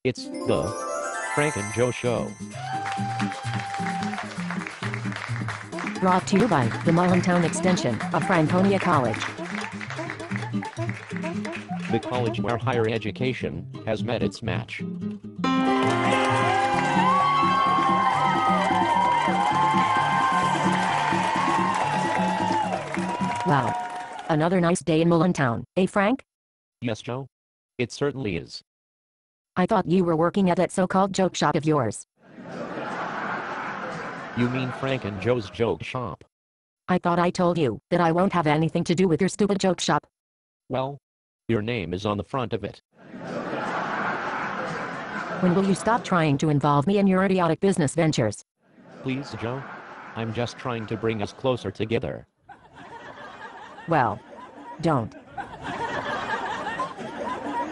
It's the Frank and Joe Show. Brought to you by the Mullentown extension of Franconia College. The college where higher education has met its match. Wow. Another nice day in Mullentown, eh, Frank? Yes, Joe? It certainly is. I thought you were working at that so-called joke shop of yours. You mean Frank and Joe's joke shop? I thought I told you that I won't have anything to do with your stupid joke shop. Well, your name is on the front of it. When will you stop trying to involve me in your idiotic business ventures? Please, Joe? I'm just trying to bring us closer together. Well, don't.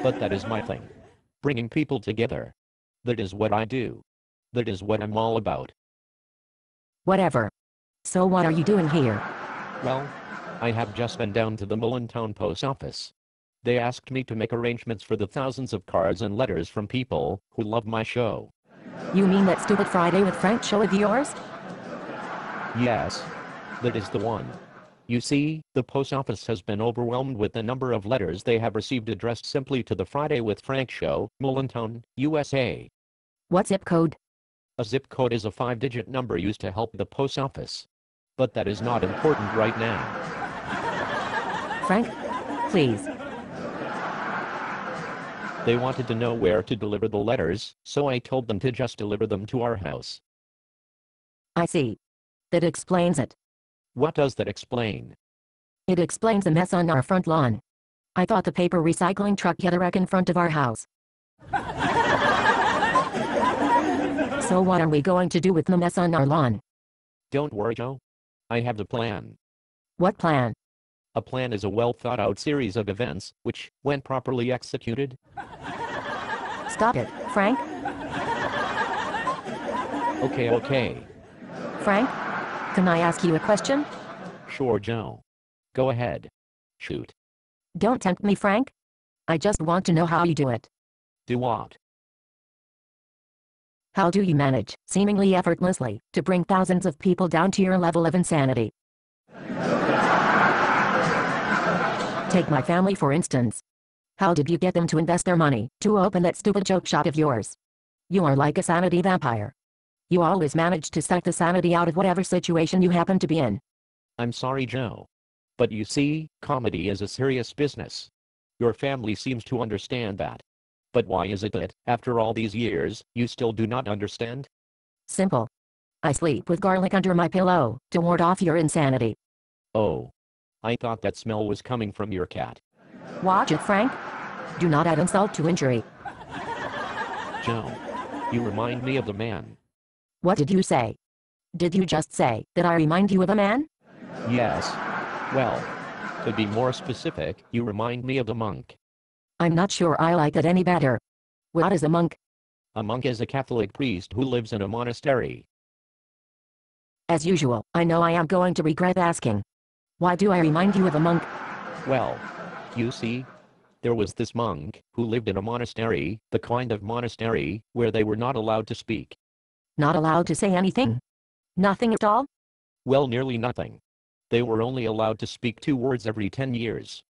But that is my thing. Bringing people together. That is what I do. That is what I'm all about. Whatever. So what are you doing here? Well, I have just been down to the Mullentown Post Office. They asked me to make arrangements for the thousands of cards and letters from people who love my show. You mean that stupid Friday with Frank show of yours? Yes, that is the one. You see, the post office has been overwhelmed with the number of letters they have received addressed simply to the Friday with Frank show, Mullentown, USA. What zip code? A zip code is a 5-digit number used to help the post office. But that is not important right now. Frank, please. They wanted to know where to deliver the letters, so I told them to just deliver them to our house. I see. That explains it. What does that explain? It explains the mess on our front lawn. I thought the paper recycling truck had a wreck in front of our house. So what are we going to do with the mess on our lawn? Don't worry, Joe. I have the plan. What plan? A plan is a well-thought-out series of events, which, when properly executed... Stop it, Frank. Okay. Frank, can I ask you a question? Sure, Joe. Go ahead. Shoot. Don't tempt me, Frank. I just want to know how you do it. Do what? How do you manage, seemingly effortlessly, to bring thousands of people down to your level of insanity? Take my family for instance. How did you get them to invest their money to open that stupid joke shop of yours? You are like a sanity vampire. You always manage to suck the sanity out of whatever situation you happen to be in. I'm sorry, Joe. But you see, comedy is a serious business. Your family seems to understand that. But why is it that, after all these years, you still do not understand? Simple. I sleep with garlic under my pillow to ward off your insanity. Oh. I thought that smell was coming from your cat. Watch it, Frank. Do not add insult to injury. Joe, you remind me of the man. What did you say? Did you just say that I remind you of a man? Yes. Well, to be more specific, you remind me of the monk. I'm not sure I like it any better. What is a monk? A monk is a Catholic priest who lives in a monastery. As usual, I know I am going to regret asking. Why do I remind you of a monk? Well, you see, there was this monk who lived in a monastery, the kind of monastery where they were not allowed to speak. Not allowed to say anything? Nothing at all? Well, nearly nothing. They were only allowed to speak 2 words every 10 years.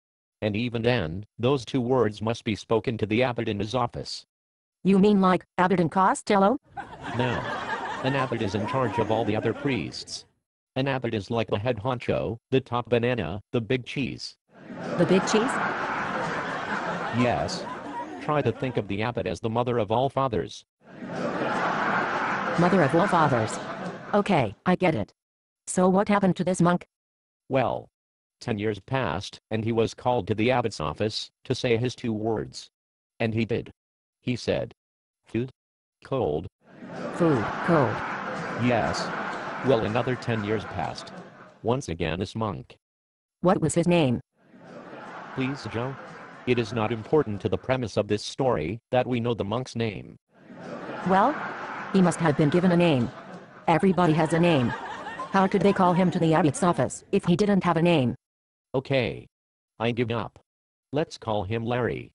And even then, those 2 words must be spoken to the abbot in his office. You mean like Abbott and Costello? No. An abbot is in charge of all the other priests. An abbot is like the head honcho, the top banana, the big cheese. The big cheese? Yes. Try to think of the abbot as the mother of all fathers. Mother of all fathers. Okay, I get it. So what happened to this monk? Well, 10 years passed, and he was called to the abbot's office to say his 2 words. And he did. He said, "Food? Cold." Food, cold. Yes. Well, another 10 years passed. Once again this monk. What was his name? Please, Joe? It is not important to the premise of this story that we know the monk's name. Well, he must have been given a name. Everybody has a name. How could they call him to the abbot's office if he didn't have a name? Okay. I give up. Let's call him Larry.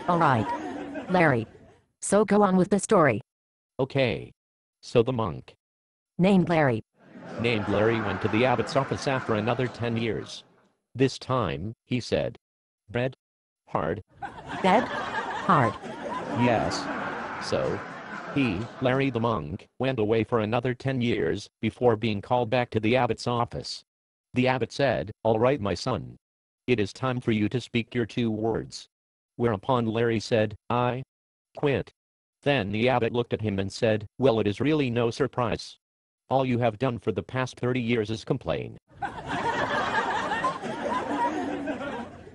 All right. Larry. So go on with the story. Okay. So the monk, Named Larry. named Larry, went to the abbot's office after another 10 years. This time, he said, bread? Hard? Dead? Hard. Yes. So, he, Larry the monk, went away for another 10 years before being called back to the abbot's office. The abbot said, "All right, my son. It is time for you to speak your 2 words." Whereupon Larry said, "I quit." Then the abbot looked at him and said, "Well, it is really no surprise. All you have done for the past 30 years is complain."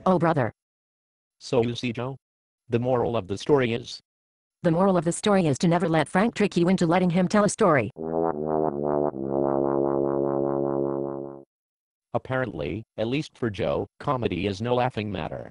Oh, brother. So you see, Joe? The moral of the story is, The moral of the story is to never let Frank trick you into letting him tell a story. apparently, at least for Joe, comedy is no laughing matter.